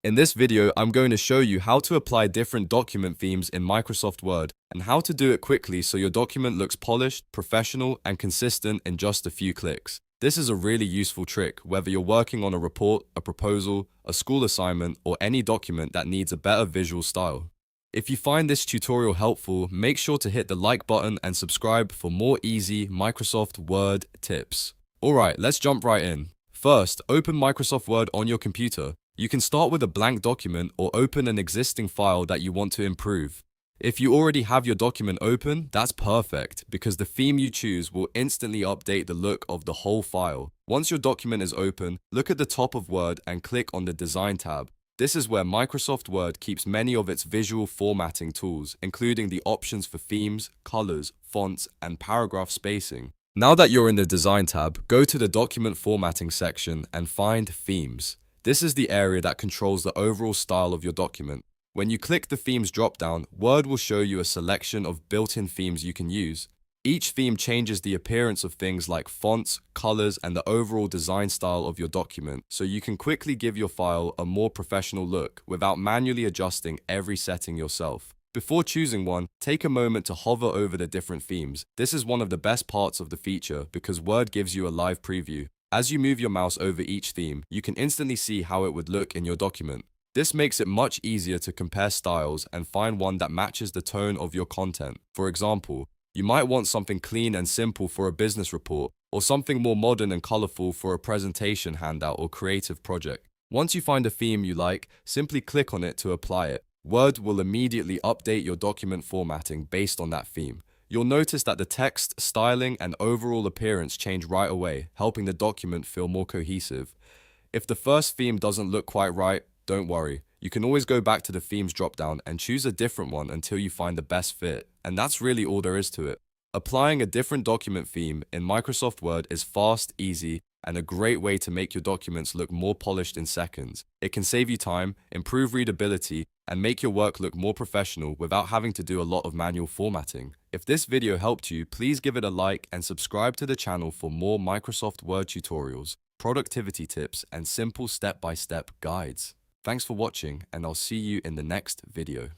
In this video, I'm going to show you how to apply different document themes in Microsoft Word and how to do it quickly so your document looks polished, professional, and consistent in just a few clicks. This is a really useful trick whether you're working on a report, a proposal, a school assignment, or any document that needs a better visual style. If you find this tutorial helpful, make sure to hit the like button and subscribe for more easy Microsoft Word tips. Alright, let's jump right in. First, open Microsoft Word on your computer. You can start with a blank document or open an existing file that you want to improve. If you already have your document open, that's perfect because the theme you choose will instantly update the look of the whole file. Once your document is open, look at the top of Word and click on the Design tab. This is where Microsoft Word keeps many of its visual formatting tools, including the options for themes, colors, fonts, and paragraph spacing. Now that you're in the Design tab, go to the Document Formatting section and find Themes. This is the area that controls the overall style of your document. When you click the Themes dropdown, Word will show you a selection of built-in themes you can use. Each theme changes the appearance of things like fonts, colors, and the overall design style of your document, so you can quickly give your file a more professional look without manually adjusting every setting yourself. Before choosing one, take a moment to hover over the different themes. This is one of the best parts of the feature because Word gives you a live preview. As you move your mouse over each theme, you can instantly see how it would look in your document. This makes it much easier to compare styles and find one that matches the tone of your content. For example, you might want something clean and simple for a business report, or something more modern and colorful for a presentation handout or creative project. Once you find a theme you like, simply click on it to apply it. Word will immediately update your document formatting based on that theme. You'll notice that the text, styling, and overall appearance change right away, helping the document feel more cohesive. If the first theme doesn't look quite right, don't worry. You can always go back to the themes dropdown and choose a different one until you find the best fit, and that's really all there is to it. Applying a different document theme in Microsoft Word is fast, easy, and a great way to make your documents look more polished in seconds. It can save you time, improve readability, and make your work look more professional without having to do a lot of manual formatting. If this video helped you, please give it a like and subscribe to the channel for more Microsoft Word tutorials, productivity tips, and simple step-by-step guides. Thanks for watching, and I'll see you in the next video.